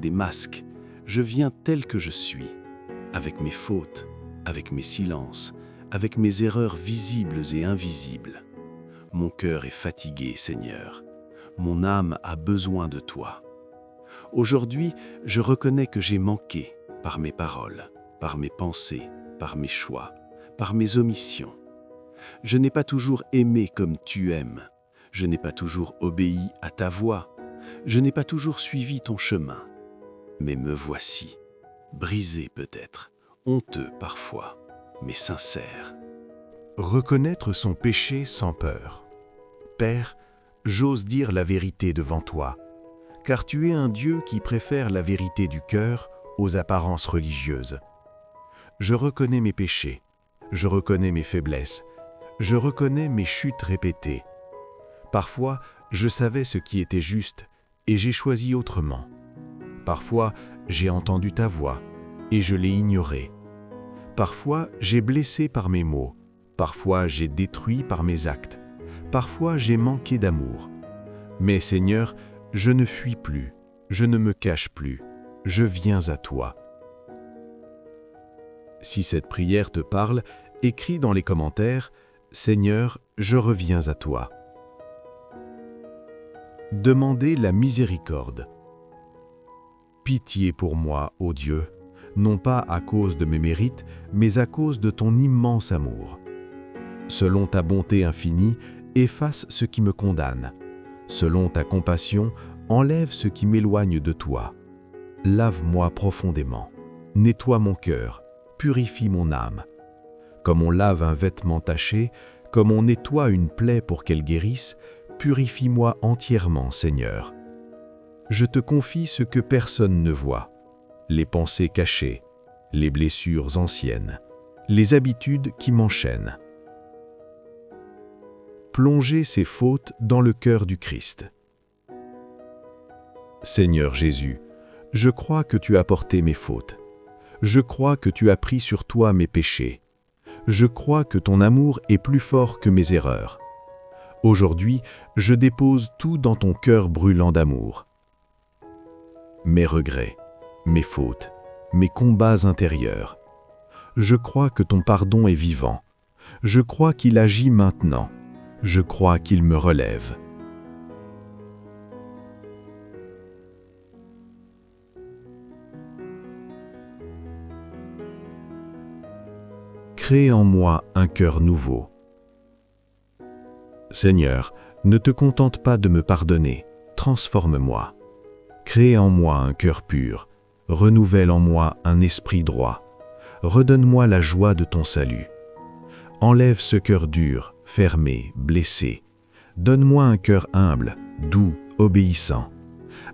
des masques, je viens tel que je suis, avec mes fautes, avec mes silences, avec mes erreurs visibles et invisibles. Mon cœur est fatigué, Seigneur. Mon âme a besoin de toi. Aujourd'hui, je reconnais que j'ai manqué par mes paroles, par mes pensées, par mes choix, par mes omissions. Je n'ai pas toujours aimé comme tu aimes. Je n'ai pas toujours obéi à ta voix. Je n'ai pas toujours suivi ton chemin. Mais me voici, brisé peut-être, honteux parfois, mais sincère. Reconnaître son péché sans peur. Père, j'ose dire la vérité devant toi, car tu es un Dieu qui préfère la vérité du cœur aux apparences religieuses. Je reconnais mes péchés, je reconnais mes faiblesses, je reconnais mes chutes répétées. Parfois, je savais ce qui était juste et j'ai choisi autrement. Parfois, j'ai entendu ta voix et je l'ai ignorée. Parfois, j'ai blessé par mes mots. Parfois, j'ai détruit par mes actes. Parfois, j'ai manqué d'amour. Mais Seigneur, je ne fuis plus, je ne me cache plus, je viens à toi. Si cette prière te parle, écris dans les commentaires « Seigneur, je reviens à toi ». Demandez la miséricorde. Pitié pour moi, ô Dieu, non pas à cause de mes mérites, mais à cause de ton immense amour. Selon ta bonté infinie, efface ce qui me condamne. Selon ta compassion, enlève ce qui m'éloigne de toi. Lave-moi profondément. Nettoie mon cœur, purifie mon âme. Comme on lave un vêtement taché, comme on nettoie une plaie pour qu'elle guérisse, purifie-moi entièrement, Seigneur. Je te confie ce que personne ne voit, les pensées cachées, les blessures anciennes, les habitudes qui m'enchaînent. Plongez ces fautes dans le cœur du Christ. Seigneur Jésus, je crois que tu as porté mes fautes. Je crois que tu as pris sur toi mes péchés. Je crois que ton amour est plus fort que mes erreurs. Aujourd'hui, je dépose tout dans ton cœur brûlant d'amour. Mes regrets, mes fautes, mes combats intérieurs. Je crois que ton pardon est vivant. Je crois qu'il agit maintenant. Je crois qu'il me relève. Crée en moi un cœur nouveau. Seigneur, ne te contente pas de me pardonner, transforme-moi. Crée en moi un cœur pur, renouvelle en moi un esprit droit. Redonne-moi la joie de ton salut. Enlève ce cœur dur, fermé, blessé. Donne-moi un cœur humble, doux, obéissant.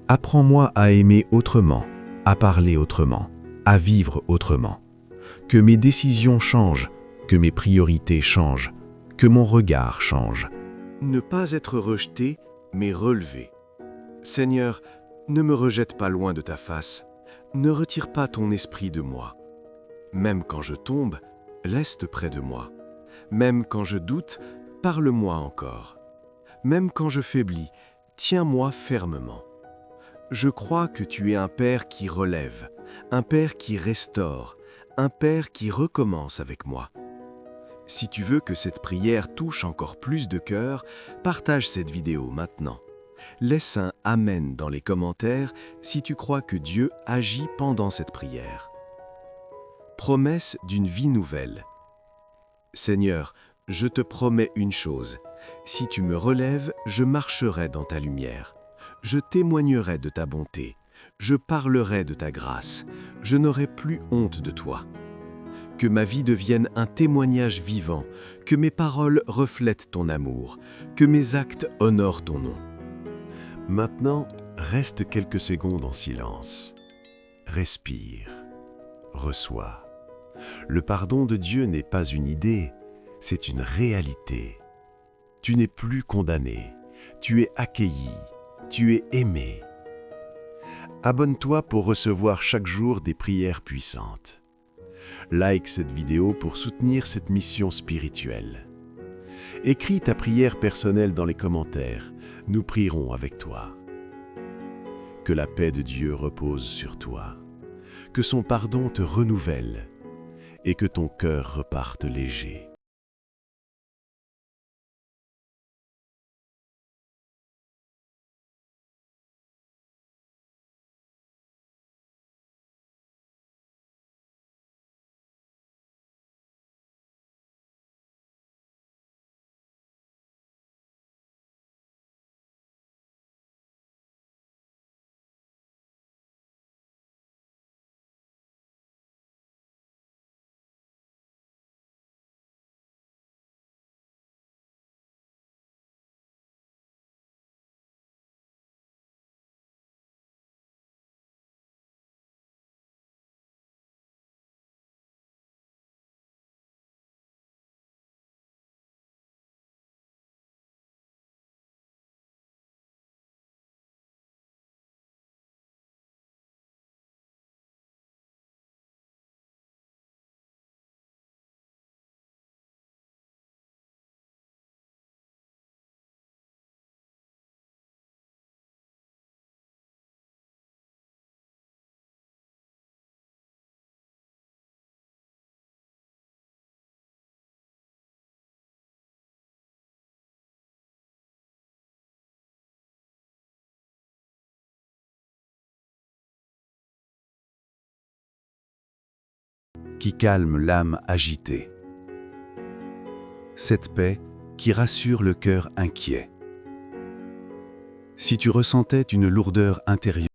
Apprends-moi à aimer autrement, à parler autrement, à vivre autrement. Que mes décisions changent, que mes priorités changent, que mon regard change. Ne pas être rejeté, mais relevé. Seigneur, ne me rejette pas loin de ta face. Ne retire pas ton esprit de moi. Même quand je tombe, reste près de moi. Même quand je doute, parle-moi encore. Même quand je faiblis, tiens-moi fermement. Je crois que tu es un Père qui relève, un Père qui restaure, un Père qui recommence avec moi. Si tu veux que cette prière touche encore plus de cœurs, partage cette vidéo maintenant. Laisse un Amen dans les commentaires si tu crois que Dieu agit pendant cette prière. Promesse d'une vie nouvelle. Seigneur, je te promets une chose. Si tu me relèves, je marcherai dans ta lumière. Je témoignerai de ta bonté. Je parlerai de ta grâce. Je n'aurai plus honte de toi. Que ma vie devienne un témoignage vivant, que mes paroles reflètent ton amour, que mes actes honorent ton nom. Maintenant, reste quelques secondes en silence. Respire. Reçois. Le pardon de Dieu n'est pas une idée, c'est une réalité. Tu n'es plus condamné, tu es accueilli, tu es aimé. Abonne-toi pour recevoir chaque jour des prières puissantes. Like cette vidéo pour soutenir cette mission spirituelle. Écris ta prière personnelle dans les commentaires, nous prierons avec toi. Que la paix de Dieu repose sur toi, que son pardon te renouvelle et que ton cœur reparte léger. Qui calme l'âme agitée. Cette paix qui rassure le cœur inquiet. Si tu ressentais une lourdeur intérieure,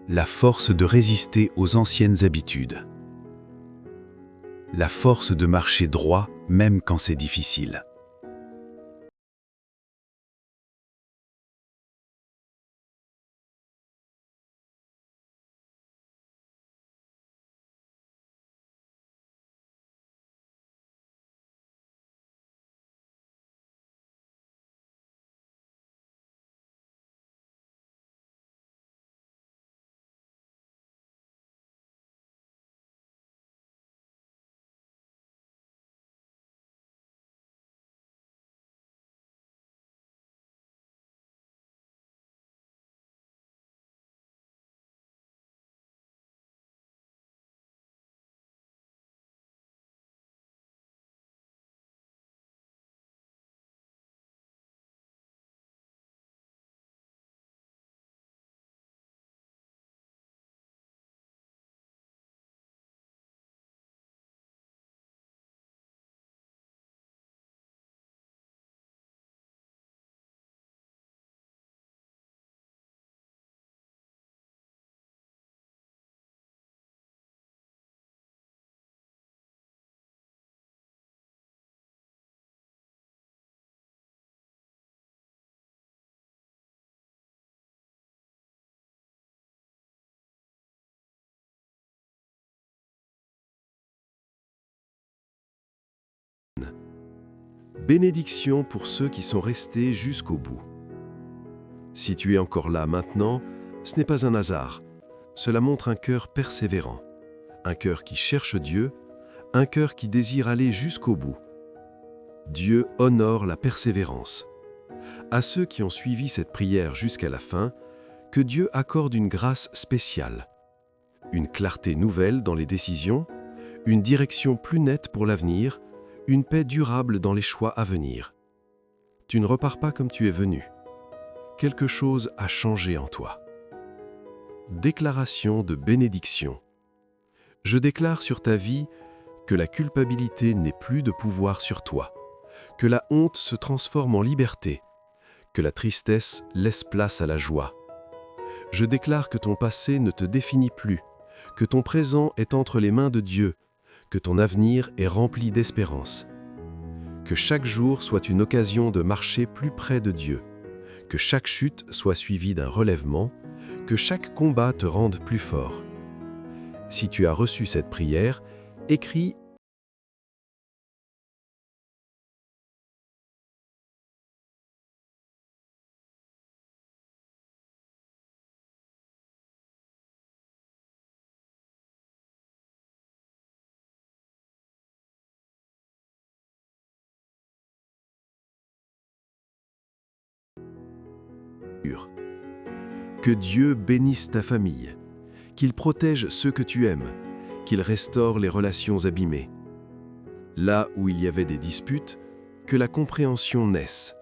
la force de résister aux anciennes habitudes. La force de marcher droit même quand c'est difficile. Bénédiction pour ceux qui sont restés jusqu'au bout. Si tu es encore là maintenant, ce n'est pas un hasard, cela montre un cœur persévérant, un cœur qui cherche Dieu, un cœur qui désire aller jusqu'au bout. Dieu honore la persévérance. À ceux qui ont suivi cette prière jusqu'à la fin, que Dieu accorde une grâce spéciale, une clarté nouvelle dans les décisions, une direction plus nette pour l'avenir, une paix durable dans les choix à venir. Tu ne repars pas comme tu es venu. Quelque chose a changé en toi. Déclaration de bénédiction. Je déclare sur ta vie que la culpabilité n'ait plus de pouvoir sur toi, que la honte se transforme en liberté, que la tristesse laisse place à la joie. Je déclare que ton passé ne te définit plus, que ton présent est entre les mains de Dieu, que ton avenir est rempli d'espérance. Que chaque jour soit une occasion de marcher plus près de Dieu, que chaque chute soit suivie d'un relèvement, que chaque combat te rende plus fort. Si tu as reçu cette prière, écris que Dieu bénisse ta famille, qu'il protège ceux que tu aimes, qu'il restaure les relations abîmées. Là où il y avait des disputes, que la compréhension naisse.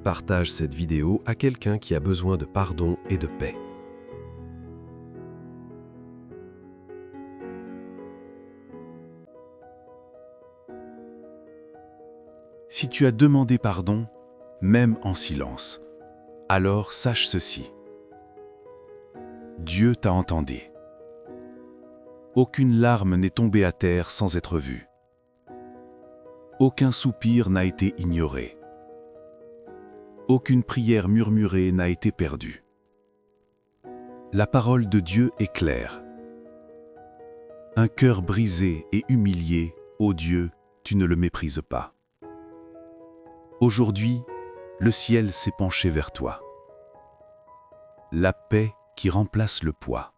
Partage cette vidéo à quelqu'un qui a besoin de pardon et de paix. Si tu as demandé pardon, même en silence, alors sache ceci. Dieu t'a entendu. Aucune larme n'est tombée à terre sans être vue. Aucun soupir n'a été ignoré. Aucune prière murmurée n'a été perdue. La parole de Dieu est claire. Un cœur brisé et humilié, ô Dieu, tu ne le méprises pas. Aujourd'hui, le ciel s'est penché vers toi. La paix qui remplace le poids.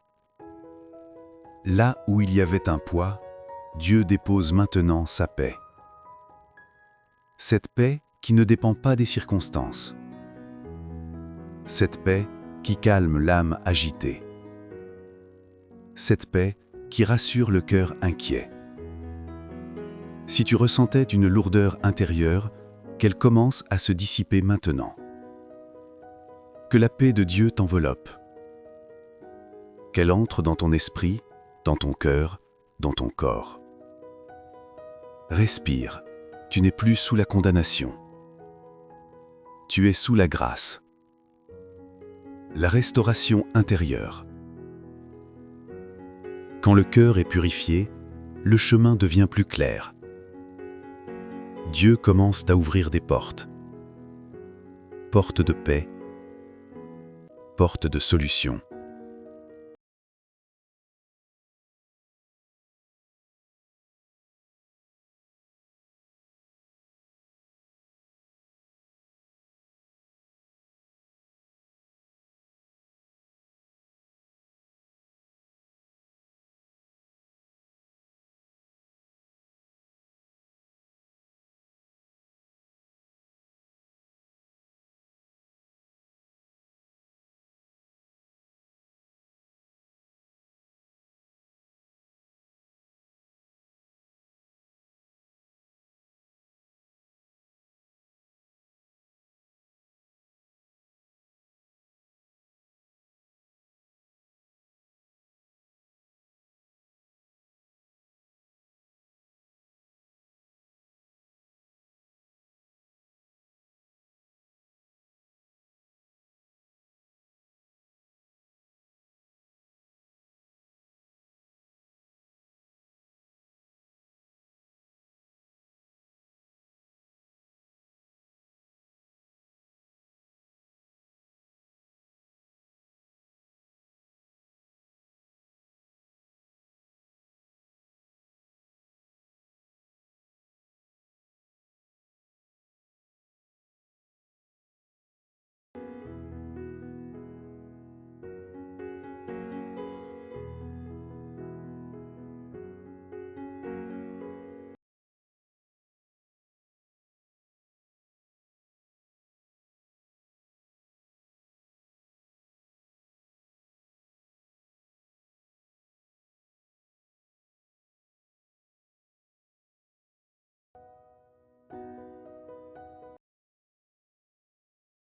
Là où il y avait un poids, Dieu dépose maintenant sa paix. Cette paix qui ne dépend pas des circonstances. Cette paix qui calme l'âme agitée. Cette paix qui rassure le cœur inquiet. Si tu ressentais une lourdeur intérieure, qu'elle commence à se dissiper maintenant. Que la paix de Dieu t'enveloppe. Qu'elle entre dans ton esprit, dans ton cœur, dans ton corps. Respire, tu n'es plus sous la condamnation. Tu es sous la grâce. La restauration intérieure. Quand le cœur est purifié, le chemin devient plus clair. Dieu commence à ouvrir des portes. Portes de paix, portes de solution.